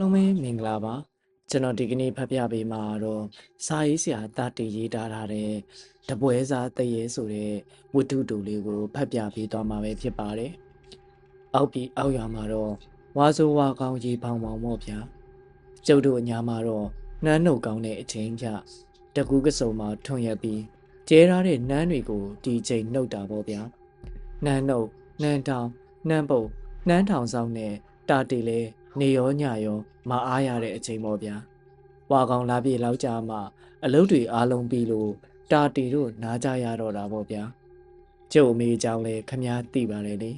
လုံးမင်းမင်္ဂလာပါကျွန်တော်ဒီကနေ့ဖတ်ပြပေးမှာတော့စာရေးဆရာတာတီရေးထားတဲ့တပွဲစားတရေဆိုတဲ့ဝတ္ထုတူလေးကိုဖတ်ပြပေးသွားမှာပဲဖြစ်ပါတယ်အောက်ပြီးအောက်ရွာမှာတော့ဝါဆိုဝါကောင်းကြီးဖောင်ဖောင်မော့ဗျာကျုပ်တို့အညာမှာတော့နှမ်းနှုတ်ကောင်းတဲ့အချိန်ကြတကူးကစုံမှာထွန်ရက်ပြီးကျဲထားတဲ့နှမ်းတွေကိုဒီချိန်နှုတ်တာပေါ့ဗျာနှမ်းနှုတ်နှမ်းထောင်နှမ်းပုတ်နှမ်းထောင်ဆောင်နဲ့တာတီလဲနေရောညရောမအားရတဲ့အချိန်ပေါ့ဗျာဝါကောင်လာပြေလောက်ကြမှာအလုပ်တွေအားလုံးပြီးလို့တာတီတို့နားကြရတော့တာပေါ့ဗျာကျုပ်အမေကြောင့်လဲခမားသိပါတယ်လေ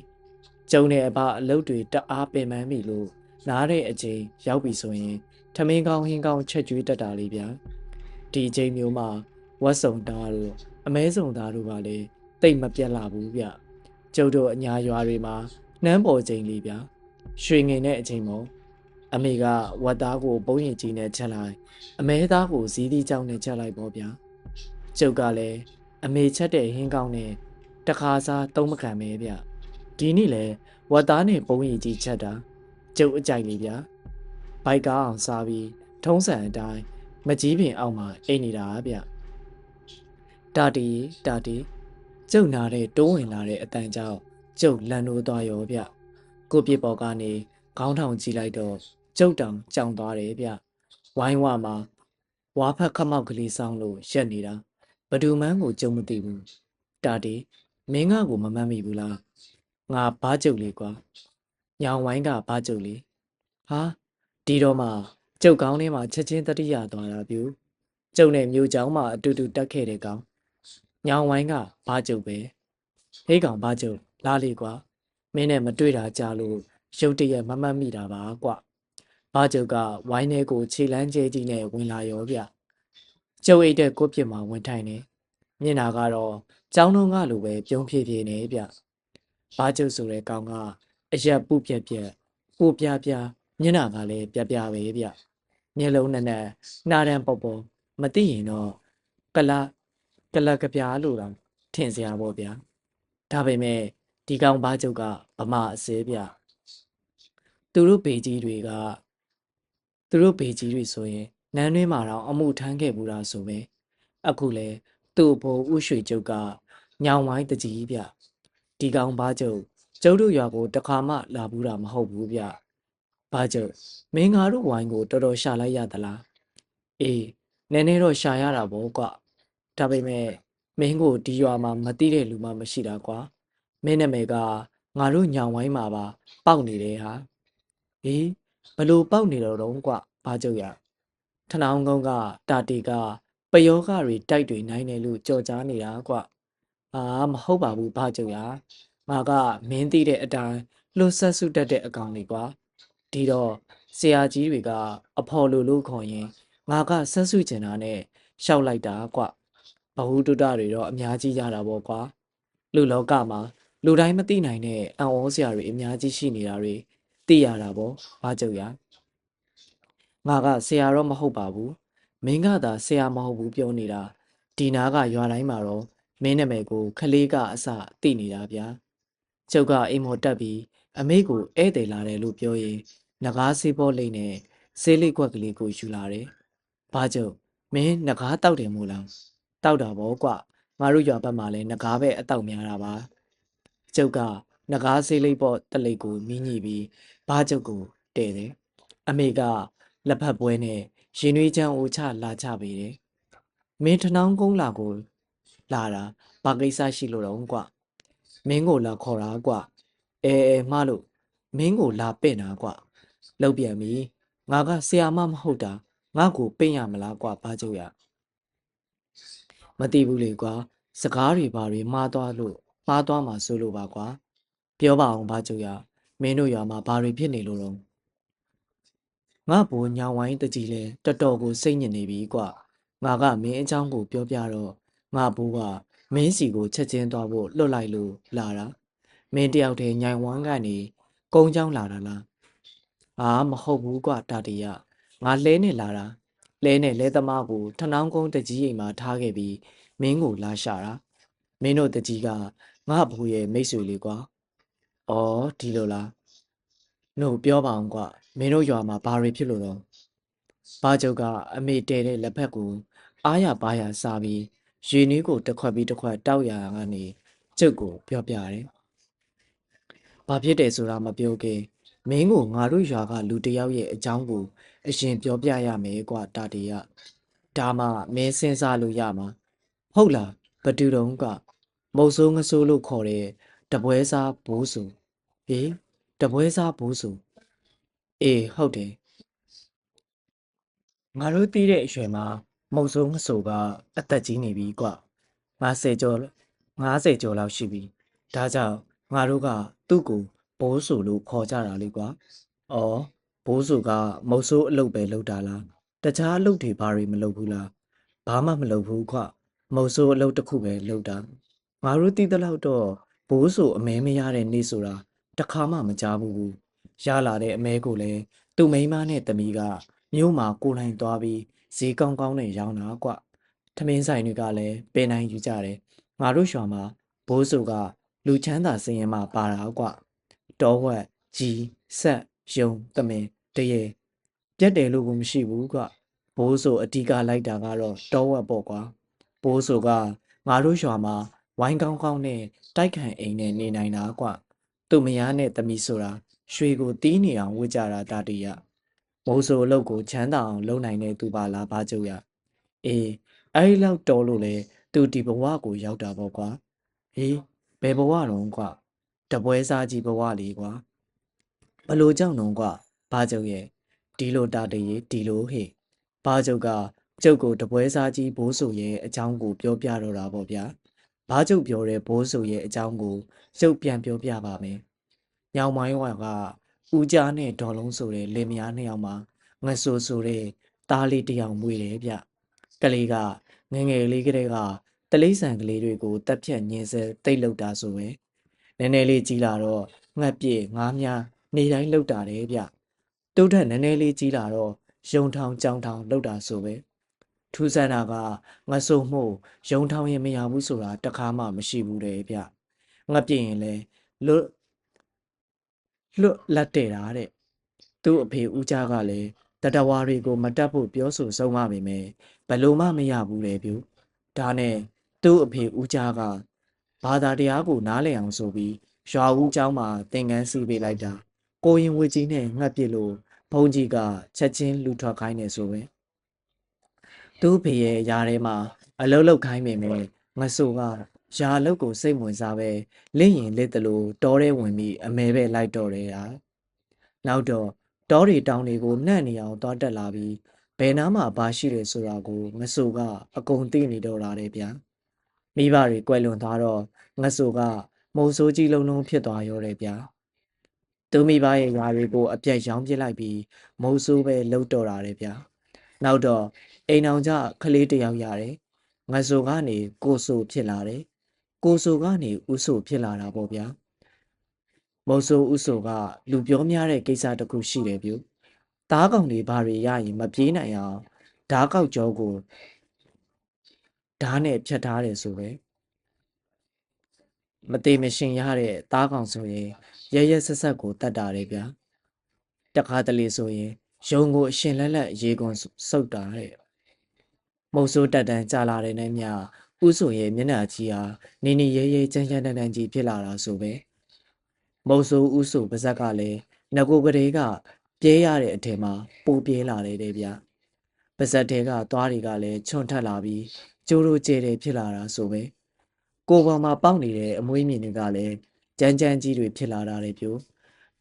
ကျုံနဲ့အဘအလုပ်တွေတအားပင်ပန်းပြီလို့နားတဲ့အချိန်ရောက်ပြီဆိုရင်ထမင်းကောင်းဟင်းကောင်းချက်ကျွေးတတ်တာလေးဗျာဒီအချိန်မျိုးမှာဝတ်စုံသားတို့အမဲစုံသားတို့ကလည်းတိတ်မပြတ်လာဘူးဗျကျုပ်တို့အညာရွာတွေမှာနှမ်းပေါ်ချိန်လေးဗျာရွှေငင်တဲ့အချိန်မို့အမေကဝတ်သားကိုပုံရင်ကြီးနဲ့ချက်လိုက်အမဲသားကိုဇီးသီးကြောင်းနဲ့ချက်လိုက်ပေါ့ဗျာကျုပ်ကလည်းအမေချက်တဲ့ဟင်းကောင်းနဲ့တခါစားသုံးမခံပဲဗျဒီနေ့လေဝတ်သားနဲ့ပုံရင်ကြီးချက်တာကျုပ်အကြိုက်လေးဗျာဘိုက်ကားအောင်စားပြီးထုံးစံအတိုင်းမကြီးပင်အောက်မှာအိတ်နေတာဗျတာတီကျုပ်နာတဲ့တိုးဝင်လာတဲ့အတန်ကြောင့်ကျုပ်လန်လို့သွားရောဗျကိုပြစ်ပေါ်ကနေခေါင်းထောင်ကြည့်လိုက်တော့ကျုပ်တောင်ကြောင်သွားတယ်ဗျဝိုင်းဝမှာဝါဖက်ခမောက်ကလေးဆောင်လို့ရက်နေတာဘဒူမန်းကိုကျုံမသိဘူးတာတီမင်းကကိုမမှတ်မိဘူးလားငါဘားကျုပ်လေးကွာညောင်ဝိုင်းကဘားကျုပ်လေးဟာဒီတော့မှကျုပ်ကောင်းထဲမှာချက်ချင်းတတိယသွားတာပြူကျုပ်နဲ့မျိုးချောင်းမှအတူတူတက်ခဲ့တဲ့ကောင်ညောင်ဝိုင်းကဘားကျုပ်ပဲဟေးကောင်ဘားကျုပ်လာလေကွာမင်းနဲ့မတွေ့တာကြလို့ရုတ်တရက်မမှတ်မိတာပါကွဘားကျုပ်ကဝိုင်းထဲကိုခြေလန်းကျဲကြီးနဲ့ဝင်လာရောဗျကျုပ်အိတ်တဲ့ကိုပြစ်မှာဝင်ထိုင်နေမျက်နာကတော့ကျောင်းလုံးကလိုပဲပြုံးဖြည်းဖြည်းနေဗျဘားကျုပ်ဆိုတဲ့ကောင်ကအရက်ပုပြက်ပြက်ကိုပြပြမျက်နာကလည်းပြပြပဲဗျမျက်လုံးနဲ့နှာတန်းပေါ်ပေါ်မသိရင်တော့ကလကပြားလို့တော့ထင်စရာပေါ့ဗျာဒါပေမဲ့ဒီကောင်ဘားကျုပ်ကဗမာအစဲဗျသူတို့ဘေကြီးတွေဆိုရင်နန်းတွင်းမှာတော့အမှုထမ်းခဲ့ဘူးတာဆိုပဲအခုလဲသူ့ဘိုးဥရွှေကျုပ်ကညောင်ဝိုင်းတကြီးဗျဒီကောင်ဘားကျုပ်ကျုပ်တို့ရွာကိုတခါမှလာဘူးတာမဟုတ်ဘူးဗျဘားကျုပ်မင်းငါတို့ဝိုင်းကိုတော်တော်ရှာလိုက်ရသလားအေးနည်းနည်းတော့ရှာရတာပေါ့ကွဒါပေမဲ့မင်းကိုဒီရွာမှာမသိတဲ့လူမှမရှိတာကွာမင်းနာမည်ကငါတို့ညောင်ဝိုင်းမှာပါပေါက်နေတယ်ဟာဟေးဘလို့ပေါက်နေတော့ကွဘားကျုပ်ရထနောင်းကုန်းကတာတီကပယောဂတွေတိုက်တွေနိုင်တယ်လို့ကြော်ကြားနေတာကွအာမဟုတ်ပါဘူးဘားကျုပ်ရငါကမင်းသိတဲ့အတိုင်းလှုပ်ဆက်စုတတ်တဲ့အကောင်လေးကွာဒီတော့ဆရာကြီးတွေကအဖော်လို့ခေါ်ရင်ငါကဆက်စုကျင်တာနဲ့ရှောက်လိုက်တာကွဘဟုတုတတွေတော့အများကြီးရတာပေါ့ကွာလူလောကမှာလူတိုင်းမသိနိုင်တဲ့အံ့ဩစရာတွေအများကြီးရှိနေတာတွေသိရတာပေါ့ဘာကြုတ်ရငါကဆရာတော့မဟုတ်ပါဘူးမင်းကသာဆရာမဟုတ်ဘူးပြောနေတာဒီနာကရွာတိုင်းမှာတော့မင်းနာမည်ကိုခလေးကအစသိနေတာဗျာကျုပ်ကအိမ်မော်တက်ပြီးအမေကိုဧည့်သည်လာတယ်လို့ပြောရင်ငကားဆေးဘောလိမ့်နဲ့ဆေးလိပ်ကွက်ကလေးကိုယူလာတယ်ဘာကြုတ်မင်းငကားတောက်တယ်မို့လားတောက်တာပေါ့ကွငါတို့ရွာဘက်မှာလဲငကားပဲအတောက်များတာပါကျုပ်ကငကားဆေးလိပ်ပေါ့တလိပ်ကိုမြင်းညိပြီးဘာကျုပ်ကိုတဲ့တယ်အမေကလက်ဖက်ပွဲနဲ့ရင်နွေးချမ်းအိုချလာချပေးတယ်မင်းထနောင်းကုန်းလာကိုလာတာဘာကိစ္စရှိလို့တော့ကွမင်းကိုလာခေါ်တာကွမှလို့မင်းကိုလာပင့်တာကွလောက်ပြန်ပြီငါကဆရာမမဟုတ်တာငါ့ကိုပင့်ရမလားကွဘာကျုပ်ရမသိဘူးလေကွာစကားတွေဘာတွေမှားသွားမှာစိုးလို့ပါကွာပြောပါအောင်ဘာကျုပ်ရမင်းတို့ရွာမှာဘာတွေဖြစ်နေလို့တော့ငါ့ဘိုးညောင်ဝိုင်းတကြီးလဲတော်တော်ကိုစိတ်ညစ်နေပြီကွငါကမင်းအเจ้าကိုပြောပြတော့ငါဘိုးကမင်းစီကိုချက်ချင်းသွားဖို့လွတ်လိုက်လို့လာတာမင်းတယောက်တည်းညိုင်ဝမ်းကနေကုန်းချောင်းလာတာလားမဟုတ်ဘူးကွတာတီရငါလဲနေလာတာလဲနဲ့လဲသမားကိုထနောင်းကုန်းတကြီးအိမ်မှာထားခဲ့ပြီးမင်းကိုလာရှာတာမင်းတို့တကြီးကငါ့ဘိုးရဲ့မိတ်ဆွေလေးကွာဩဒီလိုလား နှုတ်ပြောပါအောင်ကွာမင်းတို့ရွာမှာဘာတွေဖြစ်လို့တော့ဘာကျုပ်ကအမေတဲတဲ့လက်ဖက်ကိုအားရပါးရစားပြီးရေနည်းကိုတစ်ခွက်ပြီးတစ်ခွက်တောက်ရကနေကျုပ်ကိုပြောပြတယ်ဘာဖြစ်တယ်ဆိုတာမပြောခင်မင်းကိုငါတို့ရွာကလူတစ်ယောက်ရဲ့အကြောင်းကိုအရင်ပြောပြရမယ်ကွာတာတီရဒါမှမင်းစဉ်းစားလို့ရမှာဟုတ်လားဘတူတုံးကမုတ်ဆိုးငဆိုးလို့ခေါ်တဲ့တပွဲစားဘိုးစုဟေးတပွဲစားဘိုးစုအေးဟုတ်တယ်ငါတို့သိတဲ့အရွယ်မှာမုတ်ဆိုးငဆိုးကအသက်ကြီးနေပြီကွ50ကျော်50ကျော်လောက်ရှိပြီဒါကြောင့်ငါတို့ကသူ့ကိုဘိုးဆိုလို့ခေါ်ကြတာလေကွာအော်ဘိုးဆိုကမုတ်ဆိုးအလုပ်ပဲလုပ်တာလားတခြားအလုပ်တွေဘာတွေမလုပ်ဘူးလားဘာမှမလုပ်ဘူးကွမုတ်ဆိုးအလုပ်တစ်ခုပဲလုပ်တာငါတို့သိသလောက်တော့ဘိုးဆိုအမဲမရတဲ့နေ့ဆိုတာတစ်ခါမှမကြားဘူးရလာတဲ့အမဲကိုလည်းသူ့မိန်းမနဲ့တမီးကမြို့မှာကိုယ်တိုင်သွားပြီးဈေးကောင်းကောင်းနဲ့ရောင်းတာကွထမင်းဆိုင်တွေကလည်းပင်တိုင်းယူကြတယ်ငါတို့ရွာမှာဘိုးဆိုကလူချမ်းသာစရင်မှာပါတာကွတောဝက်ကြီးဆက်ယုံတမင်တရေပြက်တယ်လို့ကမရှိဘူးကွဘိုးဆိုအတီးကလိုက်တာကတော့တောဝက်ပေါ့ကွာဘိုးဆိုကငါတို့ရွာမှာဝိုင်းကောင်းကောင်းနဲ့တိုက်ခံအိမ်နဲ့နေနိုင်တာကွသူ့မယားနဲ့တမီးဆိုတာရွှေကိုတီးနေအောင်ဝစ်ကြတာတာတီရမိုးဆိုအလုပ်ကိုချမ်းသာအောင်လုပ်နိုင်တဲ့သူပါလားဘာကျုပ်ရအေးအဲ့လောက်တော်လို့လေသူဒီဘဝကိုရောက်တာပေါ့ကွာဟေးဘယ်ဘဝတော့ကွာတပွဲစားကြီးဘဝလေးကွာဘလို့ကြောင့်တော့ကွာဘာကျုပ်ရဲ့ဒီလိုတာတရေဒီလိုဟေ့ဘာကျုပ်ကကျုပ်ကိုတပွဲစားကြီးဘိုးဆိုရဲ့အကြောင်းကိုပြောပြတော့တာပေါ့ဗျာဘာကျုပ်ပြောတဲ့ဘိုးဆိုရဲ့အကြောင်းကိုကျုပ်ပြန်ပြောပြပါမယ်ညောင်မိုင်းဝါကဦးကြားနဲ့ဒေါ်လုံးဆိုတဲ့လင်မယားနှစ်ယောက်မှာငဆိုဆိုတဲ့သားလေးတစ်ယောက်မွေးတယ်ဗျကလေးကငယ်ငယ်လေးကတည်းကတလိษံကလေးတွေကိုတက်ဖြတ်ညင်းစဲတိတ်လောက်တာဆိုပဲနည်းနည်းလေးကြီးလာတော့ငှက်ပြည့်ငားများနေတိုင်းလောက်တာတယ်ဗျတိုးထက်နည်းနည်းလေးကြီးလာတော့ရုံထောင်ကြောင်ထောင်လောက်တာဆိုပဲထူးဆန်းတာကငဆိုမှုရုံထောင်ရင်မရဘူးဆိုတာတခါမှမရှိဘူးတဲ့ဗျငှက်ပြည့်ရင်လဲလွတ်လက်တဲ့တာတဲ့သူ့အဖေဦးကြားကလည်းတတဝါတွေကိုမတတ်ဖို့ပြောဆိုဆုံးမပေမဲ့ဘလို့မှမရဘူးလေဗျဒါနဲ့သူ့အဖေဦးကြားကဘာသာတရားကိုနားလည်အောင်ဆိုပြီးရွာဦးကျောင်းမှာသင်ခန်းစီပေးလိုက်တာကိုရင်ဝေကြီးနဲ့ငှက်ပစ်လို့ဘုန်းကြီးကချက်ချင်းလူထွက်ခိုင်းနေဆိုပဲသူ့ဖေရဲ့ຢာထဲမှာအလုတ်လုတ်ခိုင်းပေမဲ့ငဆိုကຢာအလုတ်ကိုစိတ်ဝင်စားပဲလင့်ရင်လက်တလို့တောထဲဝင်ပြီးအမဲပဲလိုက်တော့တယ်ဟာနောက်တော့တောတွေတောင်တွေကိုနှံ့နေအောင်သွားတက်လာပြီးဘယ်နားမှာဘာရှိတယ်ဆိုတာကိုငဆိုကအကုန်သိနေတော့တာတဲ့ဗျာမိဘတွေကွယ်လွန်သွားတော့ငဆိုကမုံဆိုးကြီးလုံးလုံးဖြစ်သွားရောတယ်ဗျာသူမိဘရဲ့ຢာတွေကိုအပြတ်ရောင်းပစ်လိုက်ပြီးမုံဆိုးပဲလှုပ်တော့တာတဲ့ဗျာနောက်တော့အိမ်အောင်ကြကလေးတယောက်ရတယ်ငဆိုကနေကိုဆိုဖြစ်လာတယ်ကိုဆိုကနေဥဆိုဖြစ်လာတာပေါ့ဗျာမုံဆိုးဥဆိုကလူပြောများတဲ့ကိစ္စတစ်ခုရှိတယ်ဗျသားကောင်တွေဘာတွေရရင်မပြေးနိုင်အောင်ဓားကောက်ကြောကိုဓားနဲ့ဖြတ်ထားတယ်ဆိုပဲမသေးမရှင်ရတဲ့သားကောင်ဆိုရင်ရရဆက်ဆက်ကိုတတ်တာတယ်ဗျာတခါတလေဆိုရင်ရုံကိုအရှင်လက်လက်ရေကုန်စုပ်တာတဲ့မုတ်ဆိုးတက်တန်းကြာလာတဲ့နဲ့မြဥဆိုရဲ့မျက်နှာကြီးဟာနေနေရဲရဲချမ်းချမ်းတန်းတန်းကြီးဖြစ်လာတာဆိုပဲမုတ်ဆိုးဥဆိုပါဇက်ကလည်းငကိုကလေးကပြဲရတဲ့အထင်မှာပိုပြဲလာတယ်တဲ့ဗျာပါဇက်တဲကသွားတွေကလည်းချွန်ထက်လာပြီးကျိုးတို့ကျဲတယ်ဖြစ်လာတာဆိုပဲကိုယ်ပေါ်မှာပေါက်နေတဲ့အမွှေးမြင်တွေကလည်းကြမ်းကြမ်းကြီးတွေဖြစ်လာတာလေပြို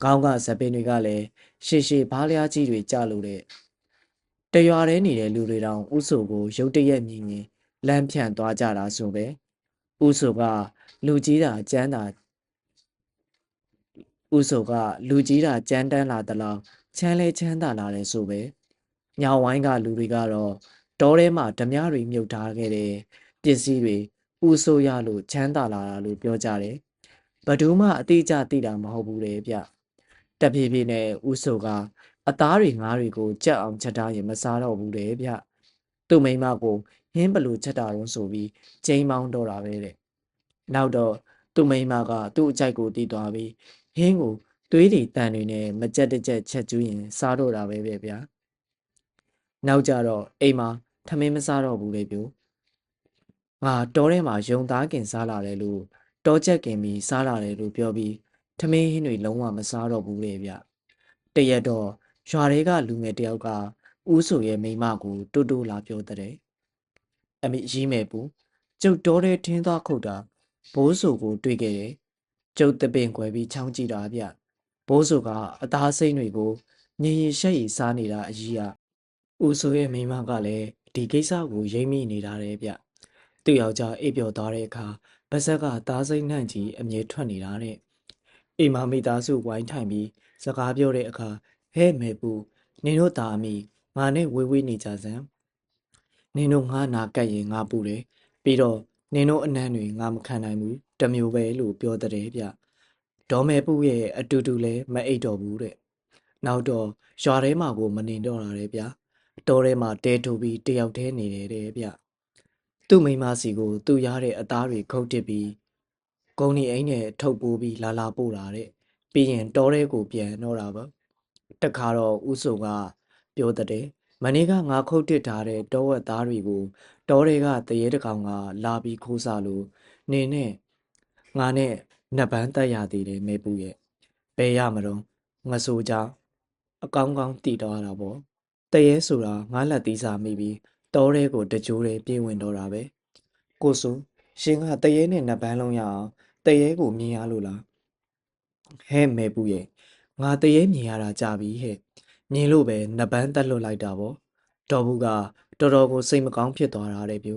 ခေါင်းကဇပင်တွေကလည်းရှေရှေဘားလျားကြီးတွေကြလို့တဲ့တရွာထဲနေတဲ့လူတွေတောင်ဥဆိုကိုရုတ်တရက်မြင်ရင်လမ်းဖြန့်သွားကြတာဆိုပဲဥဆိုကလူကြီးတာကျမ်းတာဥဆိုကလူကြီးတာကြမ်းတမ်းလာသလားချမ်းလဲချမ်းသာလာတယ်ဆိုပဲညောင်ဝိုင်းကလူတွေကတော့တောထဲမှာဓမြတွေမြုပ်ထားခဲ့တဲ့ပစ္စည်းတွေဥဆိုရလို့ချမ်းသာလာတာလို့ပြောကြတယ်ဘဒူးမှအတိအကျသိတာမဟုတ်ဘူးလေဗျတဖြည်းဖြည်းနဲ့ဥဆိုကအသားတွေငါးတွေကိုကြက်အောင်ချက်ထားရင်မစားတော့ဘူးလေဗျသူ့မိန်းမကိုဟင်းဘလို့ချက်တာတော့ဆိုပြီးကျိန်းမောင်းတော့တာပဲတဲ့နောက်တော့သူ့မိန်းမကသူ့အကြိုက်ကိုတီးသွားပြီးဟင်းကို သွေးတွေတန်တွေနဲ့မကြက်တကြက်ချက်ကျူးရင်စားတော့တာပဲဗျာနောက်ကြတော့အိမ်မှာထမင်းမစားတော့ဘူးလေပြိုငါတောထဲမှာယုံသားကင်စားလာတယ်လို့တောချက်ကင်ပြီးစားလာတယ်လို့ပြောပြီးထမင်းဟင်းတွေလုံးဝမစားတော့ဘူးလေဗျတရက်တော့ရွာတွေကလူငယ်တယောက်ကဦးဆိုရဲ့မိန်းမကိုတူတူလာပြောတဲ့အမိရီးမယ်ပူကျုပ်တောထဲထင်းသွားခုတ်တာဘိုးဆိုကိုတွေ့ခဲ့တယ်ကျုပ်တပင်ခွဲပြီးချောင်းကြည့်တာဗျဘိုးဆိုကအသားစိမ့်တွေကိုညင်ရင်ရှက်ရီစားနေတာအကြီးอ่ะဦးဆိုရဲ့မိန်းမကလည်းဒီကိစ္စကိုရိပ်မိနေတာတယ်ဗျသူ့ယောက်ျားအိပ်ပျော်သွားတဲ့အခါပါဇက်ကသားစိမ့်နှံ့ကြီးအမြဲထွက်နေတာတဲ့အိမ်မမိသားစုဝိုင်းထိုင်ပြီးစကားပြောတဲ့အခါဟဲ့မေပူနင်တို့သားအမိငါနဲ့ဝေးဝေးနေကြစမ်းနင်တို့ငါနာကတ်ရင်ငါပူတယ်ပြီးတော့နင်တို့အနံ့တွေငါမခံနိုင်ဘူးတမျိုးပဲလို့ပြောတဲ့ဗျဒေါ်မေပူရဲ့အတူတူလဲမအိပ်တော့ဘူးတဲ့နောက်တော့ရွာထဲမှာကိုမနေတော့တာတဲ့ဗျတောထဲမှာတဲထိုးပြီးတယောက်တည်းနေတယ်တဲ့ဗျသူ့မိန်းမစီကိုသူ့ရတဲ့အသားတွေခုတ်တစ်ပြီးဂုံဒီအိမ်နဲ့ထုတ်ပိုးပြီးလာလာပို့တာတဲ့ပြီးရင်တောထဲကိုပြန်တော့တာပေါ့တခါတော့ဦးစုံကပြောတဲ့မနေ့ကငါခုတ်တစ်ထားတဲ့တောဝက်သားတွေကိုတောတွေကတရေတကောင်ကလာပြီးခိုးစားလို့နေနဲ့ငါနဲ့နတ်ပန်းတက်ရသေးတယ်မေပူရဲ့ဘယ်ရမတော့ငဆိုကြောင့်အကောင်းကောင်းတည်တော့တာပေါ့တရေဆိုတာငါလက်သီးစားမိပြီးတောထဲကိုတကြိုးတည်းပြေးဝင်တော့တာပဲကိုစုရှင်ကတရေနဲ့နတ်ပန်းလုံးရအောင်တရေကိုမြင်ရလို့လားဟဲ့မေပူရဲ့ငါတရေမြင်ရတာကြပြီဟဲ့မြင်လို့ပဲနတ်ပန်းတက်လွတ်လိုက်တာပေါ့တော်ဘူးကတော်တော်ကိုစိတ်မကောင်းဖြစ်သွားတာတဲ့ပြူ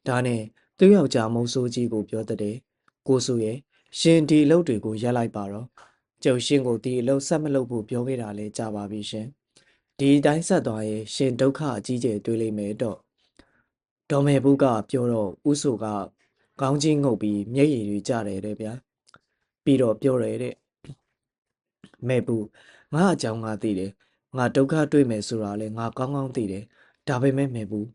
ဒါနဲ့သူ့ယောက်ျားမုံဆိုးကြီးကိုပြောတဲ့ကိုစုရဲ့ရှင်ဒီအလုပ်တွေကိုရက်လိုက်ပါတော့ကျုပ်ရှင်ကိုဒီအလုပ်ဆက်မလုပ်ဖို့ပြောခဲ့တာလဲကြပါပြီရှင်ဒီတိုင်းဆက်သွားရင်ရှင်ဒုက္ခအကြီးကျယ်တွေ့လိမ့်မယ်တော့ဒေါ်မေဘူးကပြောတော့ဦးဆိုကခေါင်းကြီးငုပ်ပြီးမျက်ရည်တွေကျတယ်တဲ့ဗျာပြီးတော့ပြောတယ်တဲ့မေဘူးငါအကြောင်းငါသိတယ်ငါဒုက္ခတွေ့မယ်ဆိုတာလဲငါကောင်းကောင်းသိတယ်ဒါပေမဲ့မေဘူး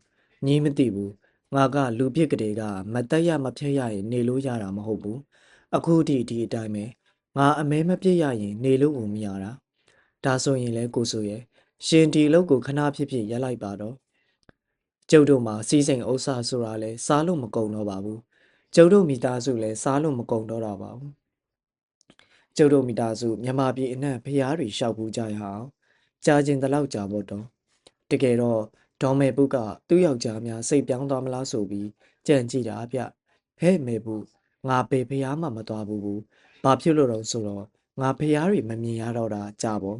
ညီးမသိဘူးငါကလူပြစ်ကလေးကမတက်ရမဖြတ်ရရင်နေလို့ရတာမဟုတ်ဘူးအခုဒီအတိုင်းပဲငါအမဲမပြစ်ရရင်နေလို့ကိုမရတာဒါဆိုရင်လဲကိုဆိုရဲ့ရှင်ဒီအလုပ်ကိုခဏဖြစ်ဖြစ်ရက်လိုက်ပါတော့ကျုပ်တို့မှာစီးစိမ်ဥစ္စာဆိုတာလဲစားလို့မကုန်တော့ပါဘူးကျုပ်တို့မိသားစုလဲစားလို့မကုန်တော့တာပါဘူးကျုပ်တို့မိသားစုမြမပြည်အနှံ့ဖျားတွေရှောက်ဘူးကြရအောင်ကြားကျင်တလောက်ကြာဖို့တော့တကယ်တော့ဒေါ်မေပုကသူ့ယောက်ျားများစိတ်ပြောင်းသွားမလားဆိုပြီးကြံကြည့်တာဗျဟဲ့မေပုငါဘေဖျားမှမသွားဘူးဘာဖြစ်လို့တော့ဆိုတော့ငါဖျားတွေမမြင်ရတော့တာကြာပေါ့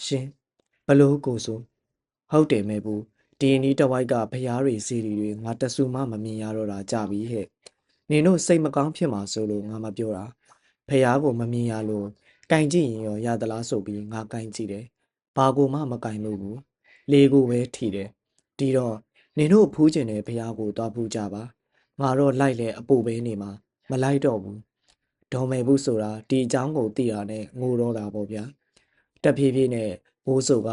ရှင်ဘလို့ကိုဆိုဟုတ်တယ်မေပုဒီနီးတဝိုက်ကဖျားတွေစီတွေငါတဆူမှမမြင်ရတော့တာကြာပြီဟဲ့နင်တို့စိတ်မကောင်းဖြစ်မှာဆိုလို့ငါမပြောတာဖျားကိုမမြင်ရလို့ကင်ကြည့်ရင်ရောရသလားဆိုပြီးငါကင်ကြည့်တယ်ဘာကိုမှမကင်လို့ဘူးလေကိုပဲထိတယ်ဒီတော့နင်တို့ဖူးကျင်တဲ့ဖျားကိုသွားဖူးကြပါငါတော့လိုက်လဲအပူပဲနေမှာမလိုက်တော့ဘူးဒေါ်မယ်ဘူးဆိုတာဒီအကြောင်းကိုသိတာနဲ့ငိုတော့တာပေါ့ဗျာတဖြည်းဖြည်းနဲ့ဘိုးဆိုက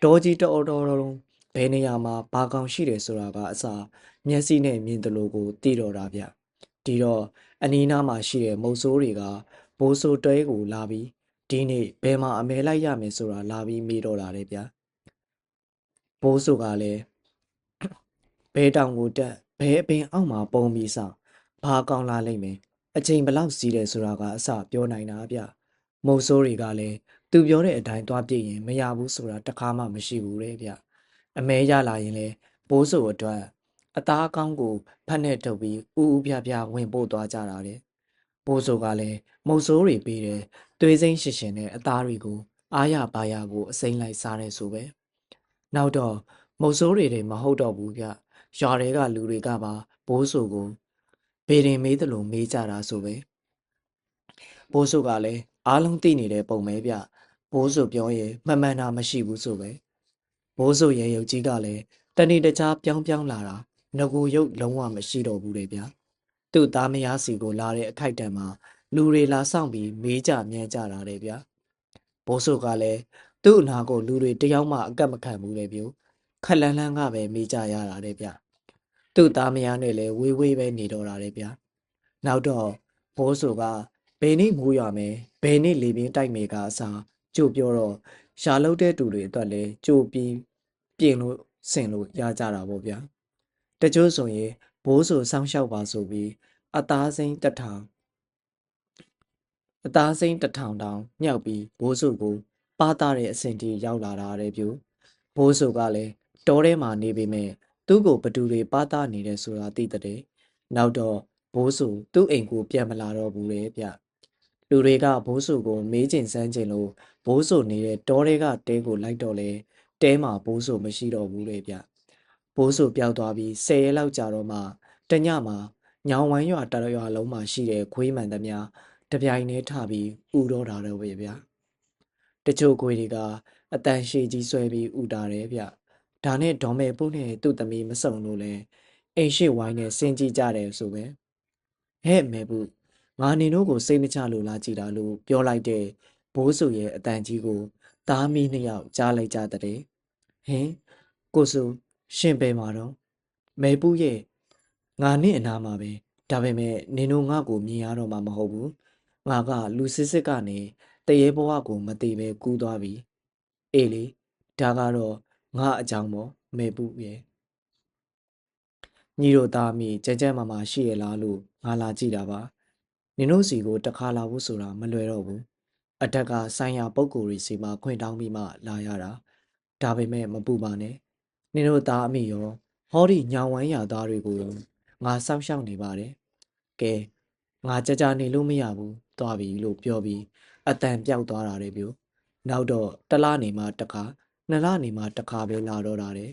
တောကြီးတော်တော်လုံးဘယ်နေရာမှာဘာကောင်ရှိတယ်ဆိုတာကအစားမျက်စိနဲ့မြင်တယ်လို့ကိုသိတော့တာဗျဒီတော့အနီးနားမှာရှိတဲ့မုတ်ဆိုးတွေကဘိုးဆိုတဲကိုလာပြီးဒီနေ့ဘယ်မှာအမဲလိုက်ရမယ်ဆိုတာလာပြီးမေးတော့တာလေဗျာဘိုးဆိုကလည်းဘဲတောင်ကိုတက်ဘဲအပင်အောက်မှာပုံပြီးဆောင်ဘာကောင်းလာလိမ့်မယ်အချိန်ဘလောက်စီးတယ်ဆိုတာကအစပြောနိုင်တာဗျမုတ်ဆိုးတွေကလည်းသူပြောတဲ့အတိုင်းသွားပြည့်ရင်မရဘူးဆိုတာတခါမှမရှိဘူးတဲ့ဗျအမဲရလာရင်လေဘိုးဆိုအတွက်အသားအကောင်းကိုဖက်နဲ့ထုတ်ပြီးဥဥပြပြဝင်ပို့သွားကြတာတဲ့ဘိုးဆိုကလည်းမုတ်ဆိုးတွေပေးတယ်သွေးစိမ့်ရှင်ရှင်နဲ့အသားတွေကိုအားရပါရကိုအစိမ့်လိုက်စားတယ်ဆိုပဲနောက်တော့မုတ်ဆိုးတွေမဟုတ်တော့ဘူးဗျရွာတွေကလူတွေကပါဘိုးဆိုကိုဘေးရင်မေးသလိုမေးကြတာဆိုပဲဘိုးဆိုကလည်းအားလုံးသိနေတဲ့ပုံပဲဗျဘိုးဆိုပြောရင်မှန်မှန်တာမရှိဘူးဆိုပဲဘိုးဆိုရဲ့ရုပ်ကြီးကလည်းတဏီတခြားပြောင်းလာတာငကိုရုပ်လုံးဝမရှိတော့ဘူးလေဗျသူ့သားမယားစီကိုလာတဲ့အခိုက်တံမှာလူတွေလာဆောင်ပြီးမေးကြမြန်းကြတာလေဗျဘိုးဆိုကလည်းသူ့အနာကိုလူတွေတယောက်မှအကတ်မခံဘူးလေဗျခက်လန်းလန်းကပဲမေးကြရတာလေဗျသူ့သားမယားနဲ့လည်းဝေးဝေးပဲနေတော့တာလေဗျနောက်တော့ဘိုးဆိုက ဘယ်နေ့မိုးရွာမယ်ဘယ်နေ့လေပြင်းတိုက်မယ်ကအစားကြိုပြောတော့ရှားလုံးတဲ့တူတွေအတွက်လည်းကြိုပြီးပြင်လို့ဆင်လို့ရကြတာပေါ့ဗျာတချို့ဆိုရင်ဘိုးဆိုစောင်းလျှောက်ပါဆိုပြီးအသားစိမ်းတစ်ထောင်တောင်မြောက်ပြီးဘိုးစုကိုပါတာတဲ့အဆင့်ထိရောက်လာတာတဲ့ပြူဘိုးစုကလည်းတောထဲမှာနေပေမဲ့သူ့ကိုဘသူတွေပါတာနေတယ်ဆိုတာသိတဲ့နောက်တော့ဘိုးစုသူ့အိမ်ကိုပြန်မလာတော့ဘူးလေဗျလူတွေကဘိုးစုကိုမေးကျင်စမ်းကျင်လို့ဘိုးစုနေတဲ့တောထဲကတဲကိုလိုက်တော့လေတဲမှာဘိုးစုမရှိတော့ဘူးလေဗျဘိုးစုပျောက်သွားပြီး10ရက်လောက်ကြာတော့မှတညမှာညောင်ဝမ်းရွာတရွာလုံးမှာရှိတဲ့ခွေးမှန်သမျှတပြိုင်တည်းထပြီးဥတော့တာတော့ပဲဗျာတချို့ခွေးတွေကအတန်ရှည်ကြီးဆွဲပြီးဥတာတယ်ဗျဒါနဲ့ဒေါ်မဲပုနဲ့သူ့သမီးမစုံလို့လဲအိမ်ရှိဝိုင်းနဲ့ဆင်းကြည့်ကြတယ်ဆိုပဲဟဲ့မဲပုငါနေတို့ကိုစိတ်မချလို့လာကြည့်တာလို့ပြောလိုက်တဲ့ဘိုးစုရဲ့အတန်ကြီးကိုသားမီးနှစ်ယောက်ကြားလိုက်ကြတဲ့ဟင်ကိုစုရှင်ပဲမှာတော့မဲပုရဲ့ငါနဲ့အနာမှာပဲဒါပေမဲ့နင်တို့ငါ့ကိုမြင်ရတော့မှမဟုတ်ဘူးငါကလူစစ်စစ်ကနေတရေဘဝကိုမသိပဲကူးသွားပြီအေးလေဒါကတော့ငါအကြောင်းပေါ့မေပုရဲ့ညီတို့သားမိကြဲကြဲမာမာရှိရလားလို့ငါလာကြည့်တာပါနင်တို့စီကိုတခါလာဖို့ဆိုတာမလွယ်တော့ဘူးအထက်ကဆိုင်ရာပုံကိုယ်ရီစီမှာခွင့်တောင်းပြီးမှလာရတာဒါပေမဲ့မပူပါနဲ့နင်တို့သားအမိရောဟောဒီညောင်ဝမ်းရသားတွေကိုရောငါစောင့်ရှောက်နေပါတယ်ကဲငါကြနေလို့မရဘူးသွားပြီလို့ပြောပြီးအတန်ပြောက်သွားတာလေပြိုနောက်တော့တလနေမှတခါနှစ်လနေမှတခါပဲလာတော့တာတဲ့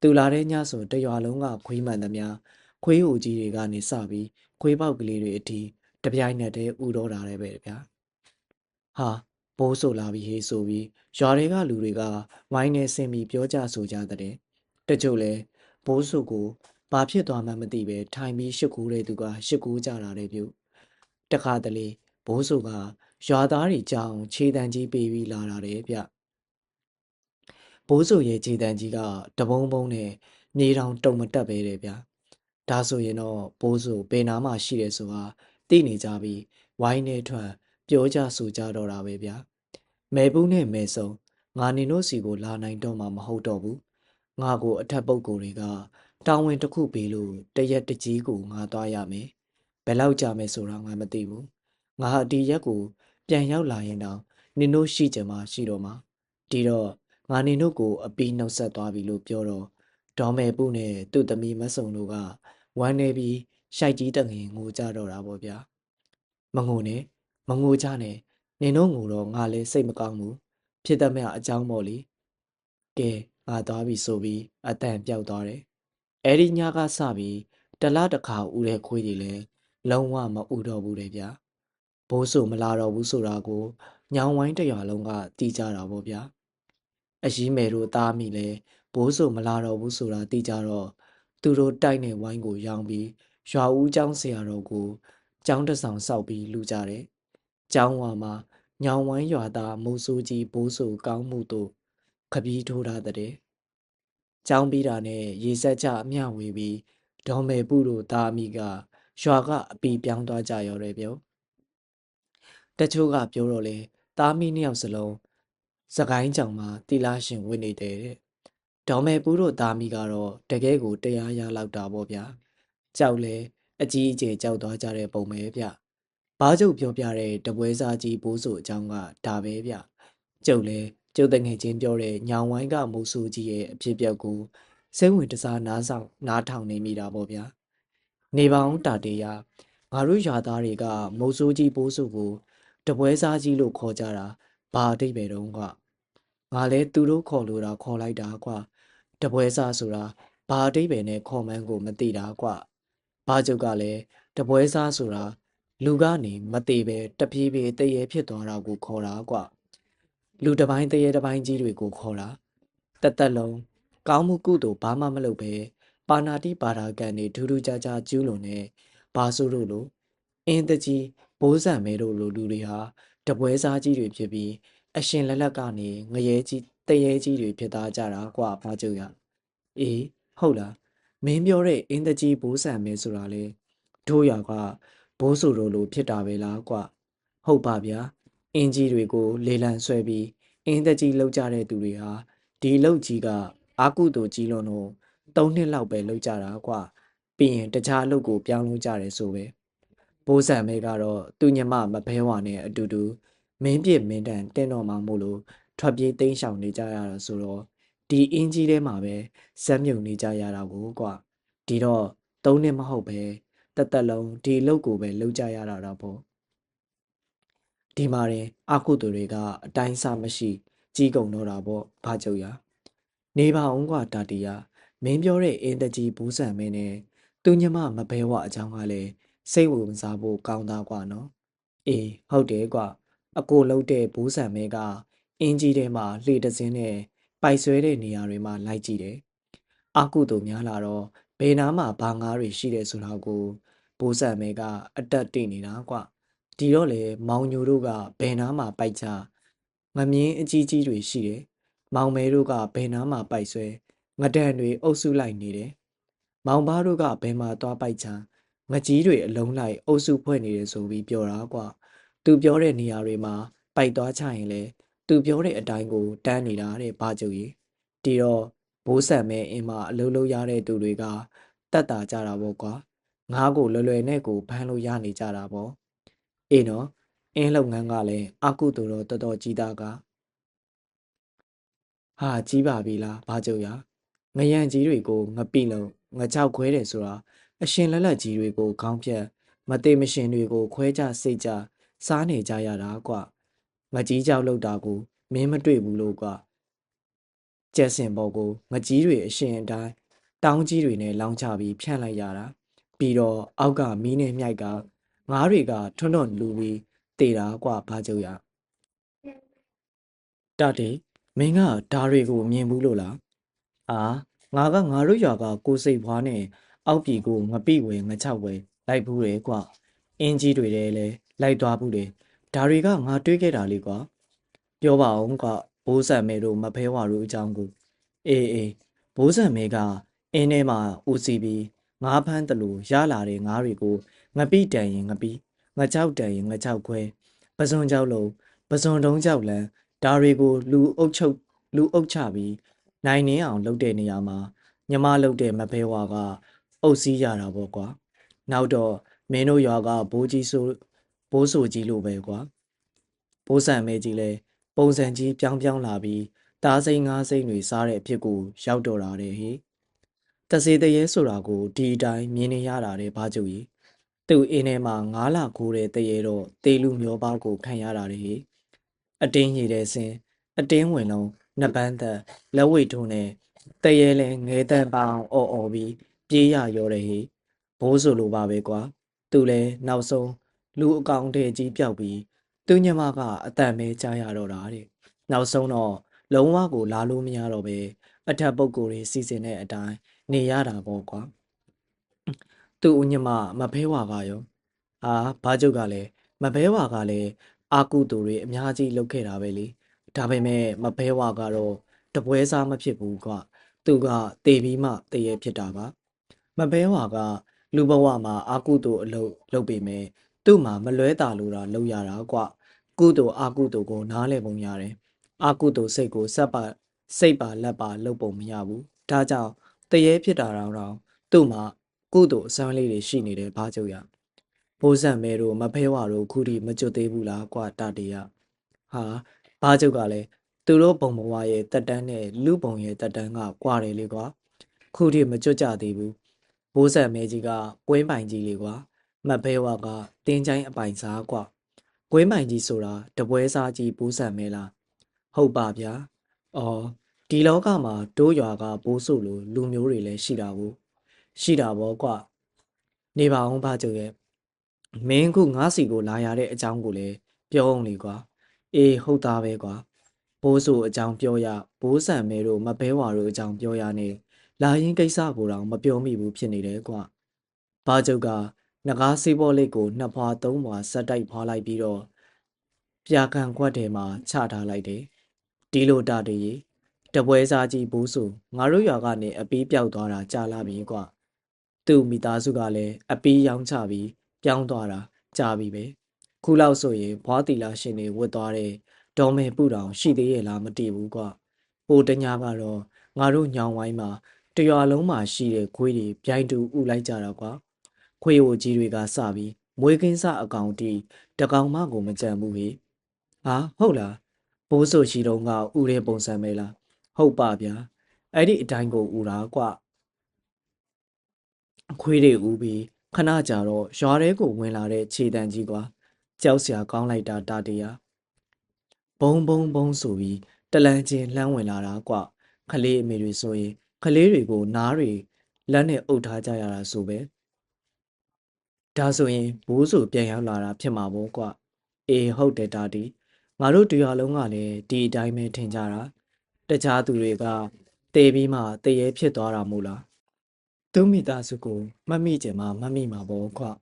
သူလာတဲ့ညဆိုတရွာလုံးကခွေးမှန်သမျှခွေးဟိုကြီးတွေကနေစပြီးခွေးပေါက်ကလေးတွေအထိတပြိုင်နက်တည်းဥတော့တာတဲ့ပဲဗျာဟာဘိုးဆိုလာပြီးဟေးဆိုပြီးရွာတွေကလူတွေကဝိုင်းနေဆင်းပြီးပြောကြဆိုကြတဲ့တချို့လဲဘိုးဆိုကိုဘာဖြစ်သွားမှမသိပဲထိုင်ပြီးရှ िख ူးတဲ့သူကရှ िख ူးကြတာတဲ့ပြုတခါတလေဘိုးဆိုကရွာသားတွေကြောင်းခြေတံကြီးပေးပြီးလာတာတဲ့ဗျဘိုးဆိုရဲ့ခြေတံကြီးကတပုံးပုံးနဲ့မြေတောင်တုံမတက်ပဲတဲ့ဗျဒါဆိုရင်တော့ဘိုးဆိုဘယ်နာမှရှိတယ်ဆိုတာသိနေကြပြီးဝိုင်းနေထွက်ပြောကြဆိုကြတော့တာပဲဗျမဲဘူးနဲ့မဲဆုံငါနေတို့စီကိုလာနိုင်တော့မှမဟုတ်တော့ဘူးငါကိုအထက်ပုဂ္ဂိုလ်တွေကတာဝန်တစ်ခုပေးလို့တရက်တကြီးကိုငါသွားရမယ်ဘယ်လောက်ကြာမယ်ဆိုတာငါမသိဘူးငါဒီရက်ကိုပြန်ရောက်လာရင်တော့နင်တို့ရှိကြမှာရှိတော့မှာဒီတော့ငါနင်တို့ကိုအပီးနှုတ်ဆက်သွားပြီလို့ပြောတော့ဒေါ်မဲပုနဲ့သူ့သမီးမဆုံတို့ကဝမ်းနေပြီးရှိုက်ကြီးတငင်ငိုကြတော့တာပေါ့ဗျာမငိုနဲ့မငိုကြနဲ့နင်တို့ငိုတော့ငါလည်းစိတ်မကောင်းဘူးဖြစ်သမျှအကြောင်းပေါ့လေကဲငါသွားပြီဆိုပြီးအတန်ပြောက်သွားတယ်အဲ့ဒီညကစပြီးတလားတစ်ခါဥတဲ့ခွေးတွေလည်းလုံးဝမဥတော့ဘူးတဲ့ဗျာဘိုးဆိုမလာတော့ဘူးဆိုတာကိုညောင်ဝိုင်းတရွာလုံးကတီးကြတာပေါ့ဗျာအကြီးမယ်တို့သားမိလဲဘိုးဆိုမလာတော့ဘူးဆိုတာသိကြတော့သူတို့တိုက်နေဝိုင်းကိုရောင်းပြီးရွာဦးကျောင်းဆရာတော်ကိုကျောင်းတစ်ဆောင်ဆောက်ပြီးလူကြတယ်။ကျောင်းဝါမှာညောင်ဝိုင်းရွာသားမိုးစိုးကြီးဘိုးဆိုကောင်းမှုတို့ခပီးထိုးထားတဲ့။ကျောင်းပြီးတာနဲ့ရေဆက်ကြအမျှဝေပြီးဒေါ်မေပုတို့သားအမိကရွာကအပီပြောင်းသွားကြရောတယ်ပြော။တချို့ကပြောတော့လေသားမိနှစ်ယောက်စလုံးစကိုင်းကြောင်မှာတီလာရှင်ဝင်နေတဲ့တဲ့ဒေါ်မဲပူးတို့သားမိကတော့တကယ်ကိုတရားရလောက်တာပေါ့ဗျာကြောက်လဲအကြီးအကျယ်ကြောက်သွားကြတဲ့ပုံပဲဗျဘားကျုပ်ပြောပြတဲ့တပွဲစားကြီးဘိုးဆိုအကြောင်းကဒါပဲဗျကျုပ်လဲကျုပ်တငယ်ချင်းပြောတဲ့ညောင်ဝိုင်းကမိုးဆူကြီးရဲ့အဖြစ်အပျက်ကိုစိတ်ဝင်တစားနားထောင်နေမိတာပေါ့ဗျာနေပါအောင်တာတေးရငါတို့ရွာသားတွေကမိုးဆူကြီးဘိုးဆိုကိုတပွဲစားကြီးလို့ခေါ်ကြတာဘာအတိတ်ပဲတုန်းကငါလဲသူတို့ခေါ်လို့တာခေါ်လိုက်တာကွာတပွဲစားဆိုတာဘာအတိတ်ပဲနဲ့ခေါ်မှန်းကိုမသိတာကွာဘာကျုပ်ကလည်းတပွဲစားဆိုတာလူကနေမသေးပဲတပြေးပြေးတရေဖြစ်သွားတာကိုခေါ်တာကွာလူတစ်ပိုင်းတရေတစ်ပိုင်းကြီးတွေကိုခေါ်တာတက်လုံးကောင်းမှုကုသိုလ်ဘာမှမလုပ်ပဲပါဏာတိပါဒကံတွေထူးထူးခြားခြားကျူးလွန်နေဘာဆိုလို့လို့အင်းတကြီးဘိုးဆံမဲတို့လိုလူတွေဟာတပွဲစားကြီးတွေဖြစ်ပြီးအရှင်လက်လက်ကနေငရဲကြီးတရေကြီးတွေဖြစ်သားကြတာကွာဘာကျုပ်ရအေးဟုတ်လားမင်းပြောတဲ့အင်းတကြီးဘိုးဆံမဲဆိုတာလေတို့ရွာကဘိုးဆိုတို့လိုဖြစ်တာပဲလားကွာ ဟုတ်ပါဗျာအင်ကြီးတွေကိုလေလံဆွဲပြီးအင်းသက်ကြီးလှုပ်ကြတဲ့သူတွေဟာဒီလှုပ်ကြီးကအာကုသို့ကြီးလွန်လို့3 နှစ်လောက်ပဲလှုပ်ကြတာကွာပြီးရင်တခြားအလုပ်ကိုပြောင်းလို့ကြတယ်ဆိုပဲဘိုးဆန်မဲကတော့သူ့ညမမဖဲဝါနဲ့အတူတူမင်းပြစ်မင်းတန်တင်းတော်မှာမို့လို့ထွက်ပြေးတိမ်းရှောင်နေကြရတာဆိုတော့ဒီအင်းကြီးထဲမှာပဲဇက်မြုံနေကြရတာကိုကွာဒီတော့3 နှစ်မဟုတ်ပဲတသက်လုံးဒီအလုပ်ကိုပဲလုပ်ကြရတာတော့ပေါ့ဒီမှာရင်အာကုသူတွေကအတိုင်းစားမရှိကြီးကုန်တော့တာပေါ့ဘာကြုံရနေပါအောင်ကွာတာတီယာမင်းပြောတဲ့အင်းတကြီးဘူးဆန်မင်းနဲ့သူညမမဘဲဝအကြောင်းကလည်းစိတ်ဝင်စားဖို့ကောင်းသားကွာနော်အေးဟုတ်တယ်ကွာအကိုလှုပ်တဲ့ဘူးဆန်မင်းကအင်းကြီးထဲမှာလှေတစင်းနဲ့ပိုက်ဆွဲတဲ့နေရာတွေမှာလိုက်ကြည့်တယ်အာကုသူများလာတော့ဘယ်နားမှာဘာငါးတွေရှိတယ်ဆိုတာကိုဘိုးဆန်မဲကအတက်တိနေတာကွဒီတော့လေမောင်ညိုတို့ကဘယ်နားမှာပိုက်ချငမြင်းအကြီးကြီးတွေရှိတယ်မောင်မဲတို့ကဘယ်နားမှာပိုက်ဆွဲငဒန်တွေအုပ်စုလိုက်နေတယ်မောင်ဘားတို့ကဘယ်မှာသွားပိုက်ချငကြီးတွေအလုံးလိုက်အုပ်စုဖွဲ့နေတယ်ဆိုပြီးပြောတာကွသူပြောတဲ့နေရာတွေမှာပိုက်သွားချရင်လေသူပြောတဲ့အတိုင်းကိုတန်းနေတာတဲ့ဘာကြုံကြီးဒီတော့ဘိုးဆန်မဲအင်းမအလုံးလုံးရတဲ့သူတွေကတတ်တာကြတာပေါ့ကွာငါးကိုလွယ်လွယ်နဲ့ကိုဖမ်းလို့ရနေကြတာပေါ့အေးနော်အင်းလုပ်ငန်းကလည်းအကုသူတော့တော်တော်ကြီးသားကဟာကြီးပါပြီလားဘာကြုံရငရံကြီးတွေကိုငပိလုံးငကြောက်ခွဲတယ်ဆိုတာအရှင်လက်လက်ကြီးတွေကိုခေါင်းဖြတ်မသေးမရှင်တွေကိုခွဲကြစိတ်ကြစားနေကြရတာကွငကြီးကြောက်လောက်တာကိုမင်းမတွေ့ဘူးလို့ကွကျက်စင်ဘော်ကိုငကြီးတွေအရှင်အတိုင်းတောင်းကြီးတွေနဲ့လောင်းချပြီးဖြန့်လိုက်ရတာပြီးတော့အောက်ကမီးနဲ့မြိုက်ကငါးတွေကထွန်းထွန်းလူပြီးတေတာကွဘာကြုံရတတေမင်းကဓာတွေကိုမြင်ဘူးလို့လားအာငါတို့ရွာကကိုစိတ်ဖွားနဲ့အောက်ပြည်ကိုငပိဝဲငချောက်ဝဲလိုက်ဘူးတယ်ကွအင်းကြီးတွေလည်းလိုက်သွားဘူးတယ်ဓာတွေကငါတွေးခဲ့တာလေကွာပြောပါအောင်ကွဘိုးဆန်မဲတို့မဖဲဝါတို့အကြောင်းကိုအေးဘိုးဆန်မဲကအင်းထဲမှာဦးစီးပြီးငါးဖမ်းတလူရလာတဲ့ငါးတွေကိုငပိတန်ရင်ငပိငချောက်တန်ရင်ငချောက်ခွဲပစွန်ကြောက်လုံးပစွန်တုံးကြောက်လန်းဓာတွေကိုလူအုပ်ချပြီးနိုင်နေအောင်လုပ်တဲ့နေရာမှာညီမလုပ်တဲ့မဖဲဝါကအုပ်စီးရတာပေါ့ကွာနောက်တော့မင်းတို့ရွာကဘိုးဆိုကြီးလို့ပဲကွာဘိုးဆန်မဲကြီးလဲပုံစံကြီးပြောင်းလာပြီးတားစိမ့်ငါးစိမ့်တွေစားတဲ့အဖြစ်ကိုရောက်တော့တာတဲ့ဟေတစေတရေဆိုတာကိုဒီအတိုင်းမြင်နေရတာတဲ့ဘာကြူကြီးသူ့အင်းထဲမှာ9 လခိုးတဲ့တရေတော့တေလူမျောပါကိုခံရတာတဲ့ဟေအတင်းရည်တဲ့စင်အတင်းဝင်လုံးနှစ်ပန်းသက်လက်ဝိတ်ထုံးနဲ့တရေလဲငဲတန်းပေါင်းအော်ပြီးပြေးရရောတယ်ဟေဘိုးဆိုလိုပါပဲကွာသူလဲနောက်ဆုံးလူအကောင်တဲ့ကြီးပြောက်ပြီးသူညမကအတန်မဲကြားရတော့တာတဲ့နောက်ဆုံးတော့လုံးဝကိုလာလို့မရတော့ပဲအထက်ပုဂ္ဂိုလ်တွေစီစဉ်တဲ့အတိုင်းနေရတာပေါ့ကွာသူ့ဦးညမမဖဲဝါကရောဘာကျုပ်ကလည်းမဖဲဝါကလည်းအာကုသူတွေအများကြီးလုပ်ခဲ့တာပဲလေဒါပေမဲ့မဖဲဝါကတော့တပွဲစားမဖြစ်ဘူးကွာသူကတေပြီးမှတရေဖြစ်တာပါမဖဲဝါကလူဘဝမှာအာကုသူအလုပ်ပေမဲ့သူ့မှာမလွဲတာလို့တာလုပ်ရတာကွကုသိုလ်အာကုသိုလ်ကိုနားလည်ပုံရတယ်အာကုသိုလ်စိတ်ကိုစိတ်ပါလက်ပါလုပ်ပုံမရဘူးဒါကြောင့်တရေဖြစ်တာတော့သူ့မှာကုသိုလ်အစွမ်းလေးတွေရှိနေတယ်ဘာကြုံရဘိုးဆန်မဲတို့မဖဲဝါတို့ခုထိမကြွသေးဘူးလားကွာတတေရဟာဘာကြုံကလည်းသူတို့ဘုံဘဝရဲ့တက်တန်းနဲ့လူဘုံရဲ့တက်တန်းကကွာတယ်လေကွာခုထိမကြွကြသေးဘူးဘိုးဆန်မဲကြီးကကွင်းပိုင်ကြီးလေကွာမဖဲဝါကတင်းချိုင်းအပိုင်စားကွာကွင်းပိုင်ကြီးဆိုတာတပွဲစားကြီးဘိုးဆန်မဲလားဟုတ်ပါဗျာအော်ဒီလောကမှာတိုးရွာကဘိုးဆိုလိုလူမျိုးတွေလည်းရှိတာကိုရှိတာပေါ့ကွာနေပါအောင်ဘာကြုံရဲ့မင်းခုငါးစီကိုလာရတဲ့အကြောင်းကိုလည်းပြောအောင်လေကွာအေးဟုတ်သားပဲကွာဘိုးဆိုအကြောင်းပြောရဘိုးဆန်မဲတို့မဘဲဝါတို့အကြောင်းပြောရနဲ့လာရင်ကိစ္စကိုတော့မပြောမိဘူးဖြစ်နေတယ်ကွာဘာကျုပ်ကငကားစေးဘောလိတ်ကို2 ဖွာ3 ဖွာဆက်တိုက်ဖွာလိုက်ပြီးတော့ပြာကန်ခွက်ထဲမှာချထားလိုက်တယ်ဒီလိုတာတည်းတပွဲစားကြီးဘိုးဆိုငါတို့ရွာကနေအပီးပြောက်သွားတာကြာလာပြီကွာသူ့မိသားစုကလည်းအပီးရောင်းချပြီးပြောင်းသွားတာကြာပြီပဲ ခုလောက်ဆိုရင်ဘွားတီလာရှင်တွေဝတ်သွားတဲ့ဒေါ်မယ်ပူတောင်ရှိသေးရဲ့လားမသိဘူးကွာဟိုတညာကတော့ငါတို့ညောင်ဝိုင်းမှာတရွာလုံးမှာရှိတဲ့ခွေးတွေပြိုင်တူဥလိုက်ကြတာကွာခွေးဟိုကြီးတွေကစပြီးမွေးကင်းစအကောင်တီတကောင်မှကိုမကြံဘူးဟေဟာဟုတ်လားဘိုးဆိုရှိတော့ကဥတဲ့ပုံစံပဲလားဟုတ်ပါဗျာအဲ့ဒီအတိုင်းကိုဥတာကွာခွေးတွေဥပြီးခဏကြာတော့ရွာထဲကိုဝင်လာတဲ့ခြေတံကြီးကွာကြောက်စရာကောင်းလိုက်တာတာတရားဘုံဘုံဘုံဆိုပြီးတလန်းချင်းလှမ်းဝင်လာတာကွာခလေးအမေတွေဆိုရင်ခလေးတွေကိုနားတွေလက်နဲ့အုပ်ထားကြရတာဆိုပဲဒါဆိုရင်ဘိုးဆိုပြန်ရောက်လာတာဖြစ်မှာပေါ့ကွာအေးဟုတ်တယ်တာတီငါတို့တရားလုံးကလည်းဒီအတိုင်းပဲထင်ကြတာတခြားသူတွေကတေးပြီးမှတရေဖြစ်သွားတာမို့လားသူမိသားစုကိုမမိကြမှာမမိမှာပေါ့ကွာ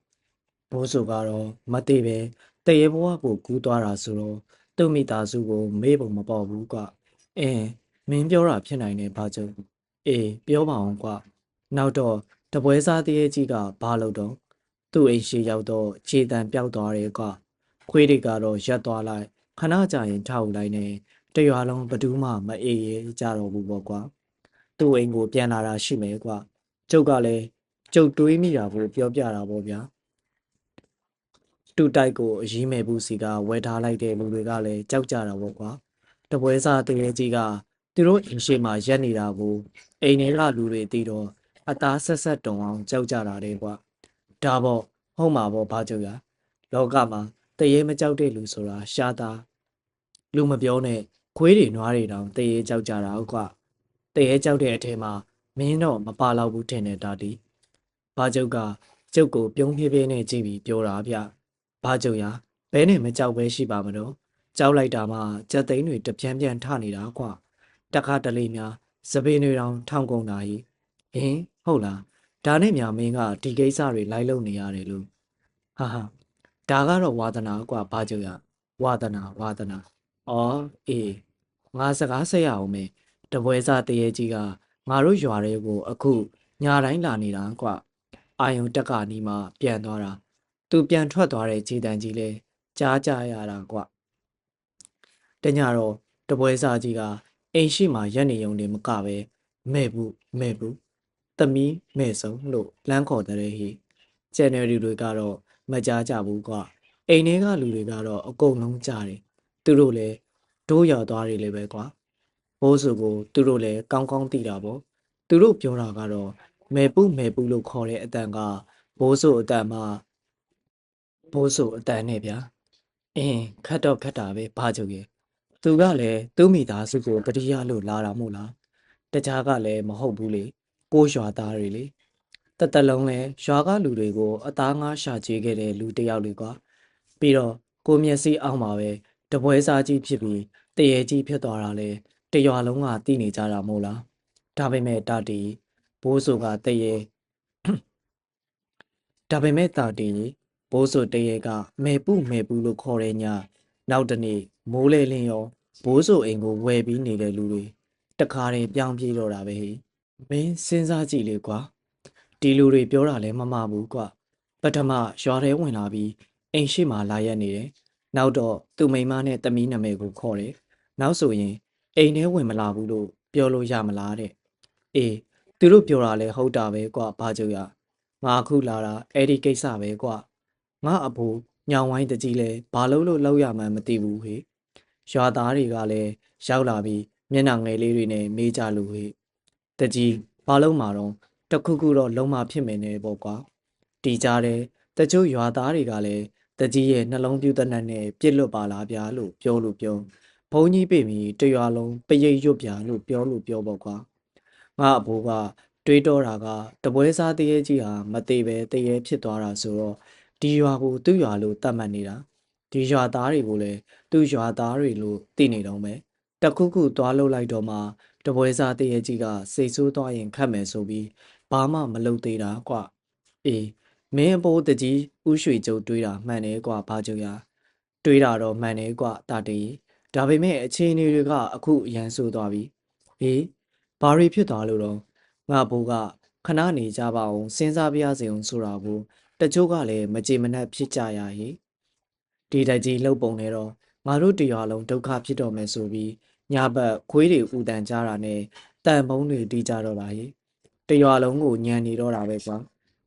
ဘိုးဆိုကတော့မသေးပဲတရေဘဝကိုကူးသွားတာဆိုတော့သူမိသားစုကိုမေးပုံမပေါ်ဘူးကွာအင်းမင်းပြောတာဖြစ်နိုင်တယ်ဘာကြောင့်အေးပြောပါအောင်ကွာနောက်တော့တပွဲစားတရေကြီးကဘာလို့တော့သူ့အိမ်ရှိရောက်တော့ခြေတံပျောက်သွားတယ်ကွာခွေးတွေကတော့ရက်သွားလိုက်ခဏကြာရင်ထောက်လိုက်နေတရွာလုံးဘသူမှမအေးရဲကြတော့ဘူးပေါ့ကွာသူ့အိမ်ကိုပြန်လာတာရှိမယ်ကွာကျုပ်ကလည်းကျုပ်တွေးမိတာကိုပြောပြတာပေါ့ဗျာတူတိုက်ကိုအရေးမဲ့ဘူးစီကဝယ်ထားလိုက်တဲ့လူတွေကလည်းကြောက်ကြတာပေါ့ကွာတပွဲစားတရေကြီးကသူတို့အိမ်ရှိမှရက်နေတာကိုအိမ်ထဲကလူတွေသိတော့အသားဆက်ဆက်တုံအောင်ကြောက်ကြတာတဲ့ကွာဒါပေါ့ဟုတ်မှာပေါ့ဘာကြောက်ရလောကမှာတရေမကြောက်တဲ့လူဆိုတာရှားသားလူမပြောနဲ့ခွေးတွေနွားတွေတောင်တရေကြောက်ကြတာဟုတ်ကွာတရေကြောက်တဲ့အထဲမှာမင်းတော့မပါတော့ဘူးထင်တယ်ဒါတီဘာကြောက်ကကျုပ်ကိုပြုံးဖြည်းဖြည်းနဲ့ကြည့်ပြီးပြောတာဗျဘာကြောက်ရဘဲနဲ့မကြောက်ပဲရှိပါမလို့ကြောက်လိုက်တာမှကြက်သိန်းတွေတပြန်းပြန်းထနေတာကွာတခါတလေများစပင်းတွေတောင်ထောင်ကုန်တာဟိဟင်ဟုတ်လားဒါနဲ့များမင်းကဒီကိစ္စတွေလိုက်လုပ်နေရတယ်လို့ဟာဟာဒါကတော့ဝါသနာကွာဘာကြောက်ရဝါသနာအော်အေးငါစကားဆက်ရအောင်မေတပွဲစားတရေကြီးကငါတို့ရွာတွေကိုအခုညာတိုင်းလာနေတာကွာအာယုံတက်ကနီးမှပြန်သွားတာသူပြန်ထွက်သွားတဲ့ခြေတံကြီးလဲကြားကြရတာကွာတညတော့တပွဲစားကြီးကအိမ်ရှိမှရက်နေုံနေမကပဲမဲ့ဘူးသမီးမဲ့ဆုံးလို့လမ်းခေါ်တဲ့ဟိကျန်တဲ့လူတွေကတော့မကြားကြဘူးကွာအိမ်ထဲကလူတွေကတော့အကုန်လုံးကြားတယ်သူတို့လည်းဒိုးရောက်သွားတယ်လေပဲကွာဘိုးစုကိုသူတို့လည်းကောင်းကောင်းသိတာပေါ့သူတို့ပြောတာကတော့မဲပူလို့ခေါ်တဲ့အတန်ကဘိုးစုအတန်မှဘိုးစုအတန်နဲ့ဗျာအင်းခတ်တော့ခတ်တာပဲဘာကြောင့်ရဲ့သူကလည်းသူ့မိသားစုကိုပရိယလို့လာတာမို့လားတခြားကလည်းမဟုတ်ဘူးလေကိုရွာသားတွေလေတလုံးလဲရွာကလူတွေကိုအသားငါးရှာကျွေးခဲ့တဲ့လူတစ်ယောက်လေကွာပြီးတော့ကိုမျက်စိအောက်မှာပဲတပွဲစားကြီးဖြစ်ပြီးတရေကြီးဖြစ်သွားတာလေတရွာလုံးကသိနေကြတာမို့လားဒါပေမဲ့တာတီဘိုးစုကတရေဒါပေမဲ့တာတီဘိုးစုတရေကမဲပူလို့ခေါ်တဲ့ညနောက်တနေ့မိုးလေလင်းရောဘိုးစုအိမ်ကိုဝယ်ပြီးနေတဲ့လူတွေတခါတည်းပြောင်းပြေးတော့တာပဲဟိမင်းစဉ်းစားကြည့်လေကွာဒီလူတွေပြောတာလည်းမမှားဘူးကွာပထမရွာထဲဝင်လာပြီးအိမ်ရှိမှလာရက်နေတယ်နောက်တော့သူ့မိန်းမနဲ့တမီးနာမည်ကိုခေါ်တယ်နောက်ဆိုရင်အိမ်ထဲဝင်မလာဘူးလို့ပြောလို့ရမလားတဲ့အေးသူတို့ပြောတာလည်းဟုတ်တာပဲကွာဘာကြောင့်ရငါအခုလာတာအဲ့ဒီကိစ္စပဲကွာငါအဖိုးညောင်ဝိုင်းတကြီးလဲဘာလို့လောက်ရမှန်းမသိဘူးဟေရွာသားတွေကလည်းရောက်လာပြီးမျက်နှာငယ်လေးတွေနဲ့မေးကြလို့ဟေတကြီးဘာလို့မှာတော့တခုခုတော့လုံးမဖြစ်မယ်နဲ့ပေါ့ကွာတီကြားတယ်တချို့ရွာသားတွေကလည်းတကြီးရဲ့နှလုံးပြူတနတ်နဲ့ပြစ်လွတ်ပါလားဗျာလို့ပြောဘုံကြီးပြေပြီးတရွာလုံးပရိတ်ရွတ်ပြလို့ပြောပေါ့ကွာငါအဘိုးကတွေးတောတာကတပွဲစားတရေကြီးဟာမသေးပဲတရေဖြစ်သွားတာဆိုတော့ဒီရွာကိုသူ့ရွာလို့တတ်မှတ်နေတာဒီရွာသားတွေကိုလည်းသူ့ရွာသားတွေလို့သိနေတော့မယ်တခုခုသွားလှုပ်လိုက်တော့မှတပွဲစားတရေကြီးကစိတ်ဆိုးသွားရင်ခတ်မယ်ဆိုပြီးဘာမှမလုပ်သေးတာကွအေးမင်းအဖိုးတကြီးဥရွှေကျုပ်တွေးတာမှန်တယ်ကွာဘာကျုပ်ရတွေးတာတော့မှန်တယ်ကွာတာတေးဒါပေမဲ့အခြေအနေတွေကအခုအရန်ဆိုးသွားပြီဟေးဘာတွေဖြစ်သွားလို့တော့ငါဘိုးကခဏနေကြပါအောင်စဉ်းစားပြရစီအောင်ဆိုတာကိုတချို့ကလည်းမကြေမနက်ဖြစ်ကြရဟေ ဒီတကြီးလှုပ်ပုံနဲ့တော့ငါတို့တရွာလုံးဒုက္ခဖြစ်တော့မယ်ဆိုပြီးညဘက်ခွေးတွေဥတန်ကြတာနဲ့တန်ပုံးတွေတီးကြတော့တာဟိတရွာလုံးကိုညံနေတော့တာပဲကွာ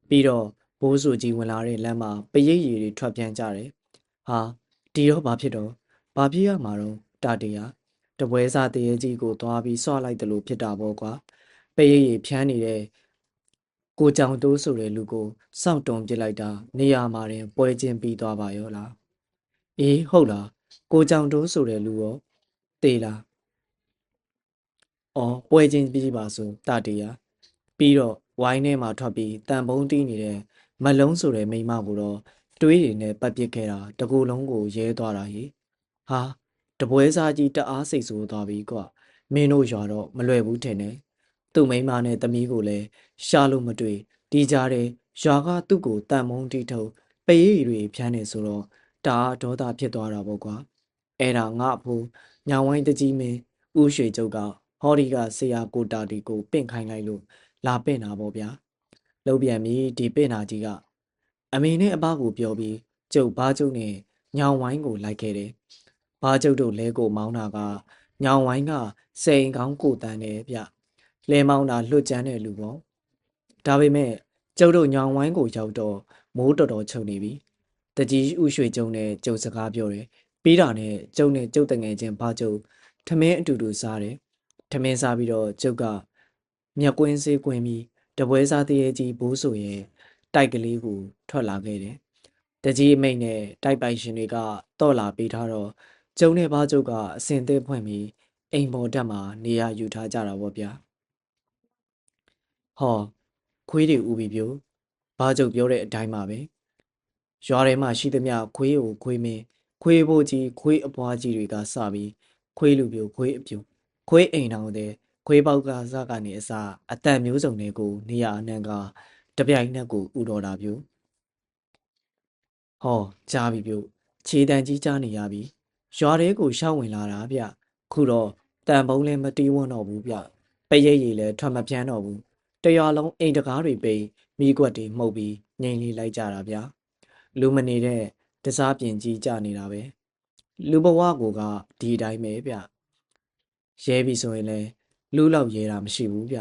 ပြီးတော့ဘိုးစုကြီးဝင်လာတဲ့လမ်းမှာပရိတ်ရည်တွေထွက်ပြန်ကြတယ်ဟာဒီတော့ဘာဖြစ်ရမှာတော့တာတရားတပွဲစားတရေကြီးကိုသွားပြီးဆွလိုက်တယ်လို့ဖြစ်တာပေါ့ကွာပရိတ်ရည်ဖြန်းနေတဲ့ကိုကြောင်တိုးဆိုတဲ့လူကိုစောင့်တုံပစ်လိုက်တာနေရာမှာတင်ပွဲချင်းပြီးသွားပါရောလားအေးဟုတ်လားကိုကြောင်တိုးဆိုတဲ့လူရောတေးလားအော်ပွဲချင်းပြီးပါဆိုတာတရားပြီးတော့ဝိုင်းထဲမှာထွက်ပြီးတန်ပုံးတီးနေတဲ့မလုံးဆိုတဲ့မိန်းမကိုတော့တွေးရည်နဲ့ပတ်ပစ်ခဲ့တာတကူလုံးကိုရဲသွားတာဟိဟာတပွဲစားကြီးတအားစိတ်ဆိုးသွားပြီကွာမင်းတို့ရွာတော့မလွယ်ဘူးထင်တယ်သူ့မိန်းမနဲ့သမီးကိုလည်းရှာလို့မတွေ့ဒီကြားထဲရွာကသူ့ကိုတန်မုံတီထုတ်ပရိတ်တွေဖြန်းနေဆိုတော့တအားဒေါသဖြစ်သွားတာပေါ့ကွာအဲ့ဒါငါအဖိုးညောင်ဝိုင်းတကြီးမင်းဥရွှေကျုပ်ကဟောဒီကဆရာကိုတာတီကိုပင့်ခိုင်းလိုက်လို့လာပင့်တာပေါ့ဗျာလှုပ်ပြန်ပြီးဒီပင့်တာကြီးကအမေနဲ့အဘကိုပြောပြီးကျုပ်ဘားကျုပ်နဲ့ညောင်ဝိုင်းကိုလိုက်ခဲ့တယ်ဘားကျုပ်တို့လဲကိုမောင်းတာကညောင်ဝိုင်းကစိန်ကောင်းကိုတန်းတယ်ဗျလဲမောင်းတာလွတ်ကျန်းတဲ့လူပေါ့ဒါပေမဲ့ကျုပ်တို့ညောင်ဝိုင်းကိုရောက်တော့မိုးတော်တော်ချုပ်နေပြီတကြီးဥရွှေကျုံနဲ့ကျုပ်စကားပြောတယ်ပြီးတာနဲ့ကျုပ်နဲ့ကျုပ်တငယ်ချင်းဘားကျုပ်ထမင်းအတူတူစားတယ်ထမင်းစားပြီးတော့ကျုပ်ကမျက်ကွင်းစေးကွင်းပြီးတပွဲစားတရေကြီးဘိုးဆိုရဲ့တိုက်ကလေးကိုထွက်လာခဲ့တယ်တကြီးအမိတ်နဲ့တိုက်ပိုင်ရှင်တွေကတော့လာပေးထားတော့ကျုံနဲ့ဘားကျုပ်ကအစင်သေးဖွင့်ပြီးအိမ်ပေါ်တက်မှာနေရာယူထားကြတာပေါ့ဗျာဟောခွေးတွေဥပြီးပြိုဘားကျုပ်ပြောတဲ့အတိုင်းပါပဲရွာထဲမှာရှိသမျှခွေးကိုခွေးမင်းခွေးဖို့ကြီးခွေးအပွားကြီးတွေကစပြီးခွေးလူပြိုခွေးအပြိုခွေးအိမ်တော်တဲ့ခွေးပေါက်ကစားကနေအစားအတန်မျိုးစုံတွေကိုနေရာအနှံ့ကတပြိုင်နက်ကိုဥတော်တာပြိုဟောကြားပြီပြိုခြေတန်ကြီးကြားနေရပြီရွာထဲကိုရှောက်ဝင်လာတာဗျခုတော့တန်ပုံးလည်းမတီးဝန်းတော့ဘူးဗျပရိတ်ရည်လည်းထွက်မပြန်းတော့ဘူးတရွာလုံးအိမ်တကားတွေပိတ်မိကွက်တွေမှုတ်ပြီးငြိမ်လေးလိုက်ကြတာဗျလူမနေတဲ့တစားပြင်ကြီးကြနေတာပဲလူဘဝကိုကဒီအတိုင်းပဲဗျရဲပြီဆိုရင်လည်းလူလောက်ရဲတာမရှိဘူးဗျ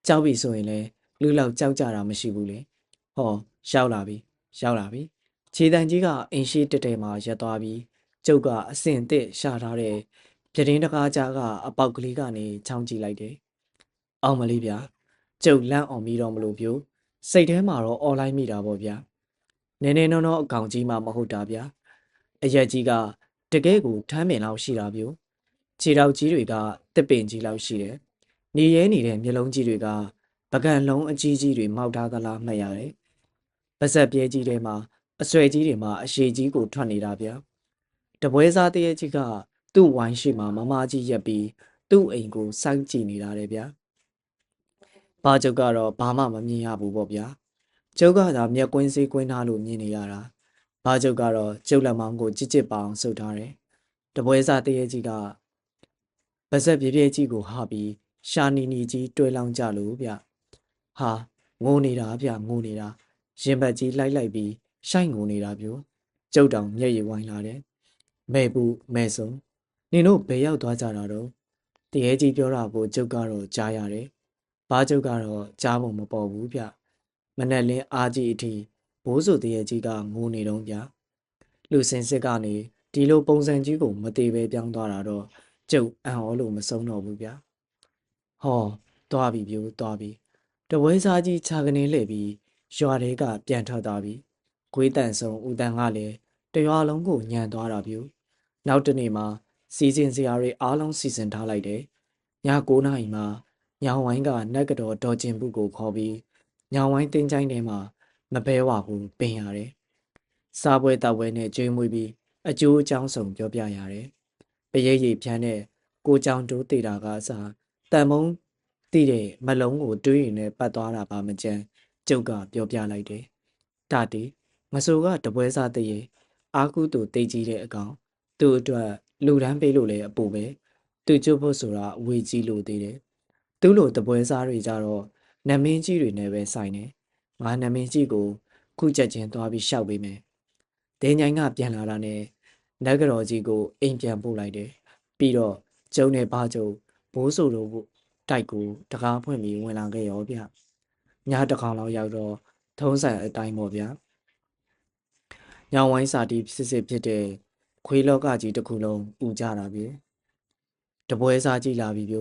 ကြောက်ပြီဆိုရင်လည်းလူလောက်ကြောက်ကြတာမရှိဘူးလေဟောရောက်လာပြီခြေတံကြီးကအိမ်ရှိတက်တဲမှာရက်သွားပြီးကျုပ်ကအစင်တစ်ရှာထားတဲ့ပြတင်းတကားကြားကအပေါက်ကလေးကနေချောင်းကြည့်လိုက်တယ်အောင်မလေးဗျာကျုပ်လန့်အောင်ပြီးတော့မလို့ပြိုစိတ်ထဲမှာတော့អော်လိုက်မိတာပေါ့ဗျာနည်းနည်းနောအကောင်ကြီးမှမဟုတ်တာဗျာအရက်ကြီးကတကယ်ကိုထမ်းပင်လောက်ရှိတာပြိုခြေထောက်ကြီးတွေကတစ်ပင်ကြီးလောက်ရှိတယ်နေရဲနေတဲ့မျက်လုံးကြီးတွေကပကံလုံးအကြီးကြီးတွေမောက်ထားသလားမှတ်ရတယ်ပါဇက်ပြဲကြီးထဲမှာအဆွဲကြီးတွေမှာအရှိကြီးကိုထွက်နေတာဗျာတပွဲစားတရေကြီးကသူ့ဝိုင်းရှိမှာမမကြီးရက်ပြီးသူ့အိမ်ကိုစိုက်ကြည့်နေတာတယ်ဗျာဘာကျုပ်ကတော့ဘာမှမမြင်ရဘူးပေါ့ဗျာကျုပ်ကသာမျက်ကွင်းစေးကွင်းထားလို့မြင်နေရတာဘာကျုပ်ကတော့ကျုပ်လက်မောင်းကိုကြစ်ကြစ်ပအောင်ဆုပ်ထားတယ်တပွဲစားတရေကြီးကပါဇက်ပြဲကြီးကိုဟာပြီးရှာနီနီကြီးတွဲလောင်းကြလို့ဗျဟာငိုနေတာဗျငိုနေတာရင်ဘတ်ကြီးလိုက်ပြီးရှိုက်ငိုနေတာပြိုကျုပ်တောင်မျက်ရည်ဝိုင်းလာတယ်မဲဘူးမဲစုံနင်တို့ဘယ်ရောက်သွားကြတာတော့တရေကြီးပြောတာကိုကျုပ်ကတော့ကြားရတယ်ဘာကျုပ်ကတော့ကြားဖို့မပေါ်ဘူးဗျမနဲ့လင်းအားကြီးအထိဘိုးဆိုတရေကြီးကငိုနေတော့ဗျလူစင်စစ်ကနေဒီလိုပုံစံကြီးကိုမသေးပဲပြောင်းသွားတာတော့ကျုပ်အံ့ဩလို့မဆုံးတော့ဘူးဗျဟောသွားပြီပြိုသွားပြီတပွဲစားကြီးခြာကနေလှည့်ပြီးရွာတွေကပြန်ထွက်သွားပြီခွေးတန်ဆုံဦးတန်ကလည်းတရွာလုံးကိုညံသွားတာပြိုနောက်တနေ့မှာစီစဉ်စရာတွေအားလုံးစီစဉ်ထားလိုက်တယ်ည9နာရီမှာညောင်ဝိုင်းကနက်ကတော်ဒေါ်ကျင်ပုကိုခေါ်ပြီးညောင်ဝိုင်းတင်းချိုင်းထဲမှာမဘဲဝါကိုပင်ရတယ်စားပွဲတောက်ပွဲနဲ့ကျွေးမွေးပြီးအကျိုးအကြောင်းစုံပြောပြရတယ်ပရိတ်ရိပ်ဖြန်းတဲ့ကိုကြောင်တိုးတေတာကအစားတန်မုံတိတဲ့မလုံးကိုတွေးရင်နဲ့ပတ်သွားတာပါမကြမ်းကျုပ်ကပြောပြလိုက်တယ်။တာတီမဆိုကတပွဲစားတရေအာကုတူတိတ်ကြီးတဲ့အကောင်သူ့အတွက်လူတန်းပေးလို့လည်းအပူပဲသူကျုပ်ဖို့ဆိုတာအဝေးကြီးလို့သေးတယ်။သူ့လိုတပွဲစားတွေကြတော့နမင်းကြီးတွေနဲ့ပဲဆိုင်နေငါနမင်းကြီးကိုခုချက်ချင်းသွားပြီးရှောက်ပေးမယ်။ဒင်းញိုင်းကပြန်လာတာနဲ့ နတ်ကတော်ကြီးကိုအိမ်ပြန်ပို့လိုက်တယ်ပြီးတော့ကျုံနဲ့ပါကျုံဘိုးဆိုတို့တိုက်ကိုတကားဖွင့်ပြီးဝင်လာခဲ့ရောဗျညတစ်ခေါင်လောက်ရောက်တော့ထုံးစံအတိုင်းပေါ့ဗျညောင်ဝိုင်းစာတီးစစ်စစ်ဖြစ်တဲ့ခွေးလောကကြီးတစ်ခုလုံးပူကြတာဗျတပွဲစားကြည့်လာပြီဗျ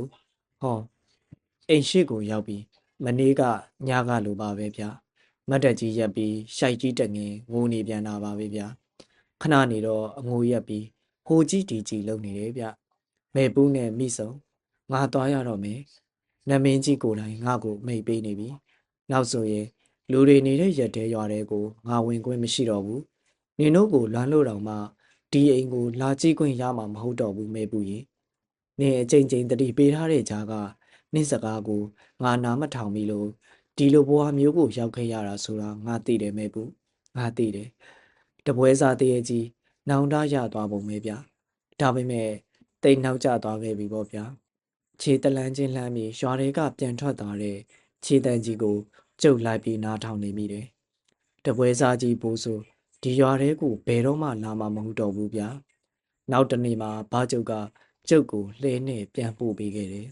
ဟောအိမ်ရှိကိုရောက်ပြီးမနေ့ကညကလိုပါပဲဗျမတ်တက်ကြီးရက်ပြီးရှိုက်ကြီးတက်ငင်ငိုနေပြန်တာပါပဲဗျခဏနေတော့အငိုရက်ပြီးဟိုကြီးဒီကြီးလုံနေတယ်ဗျမဲပူးနဲ့မိဆုံငါသွားရတော့မယ်နမင်းကြီးကိုယ်တိုင်ငါ့ကိုမိတ်ပေးနေပြီနောက်ဆိုရင်လူတွေနေတဲ့ရက်တဲရွာတဲကိုငါဝင်ခွင့်မရှိတော့ဘူးနင်တို့ကိုလွမ်းလို့တောင်မှဒီအိမ်ကိုလာကြည့်ခွင့်ရမှာမဟုတ်တော့ဘူးမဲပူးရင်နင်အချိန်ချင်းတတိပေးထားတဲ့ကြားကနင့်စကားကိုငါနားမထောင်ပြီလို့ဒီလိုဘဝမျိုးကိုရောက်ခဲ့ရတာဆိုတာငါသိတယ်မဲပူးငါသိတယ်တပွဲစားတရေကြီးနောင်တရသွားပုံပဲဗျဒါပေမဲ့တိတ်နောက်ကျသွားခဲ့ပြီပေါ့ဗျာခြေတလန်းချင်းလှမ်းပြီးရွာတွေကပြန်ထွက်သွားတဲ့ခြေတန်းကြီးကိုကျုပ်လိုက်ပြီးနားထောင်နေမိတယ်တပွဲစားကြီးဘိုးဆိုဒီရွာတွေကိုဘယ်တော့မှလာမှာမဟုတ်တော့ဘူးဗျာနောက်တနေ့မှာဘာကျုပ်ကကျုပ်ကိုလှဲနဲ့ပြန်ပို့ပေးခဲ့တယ်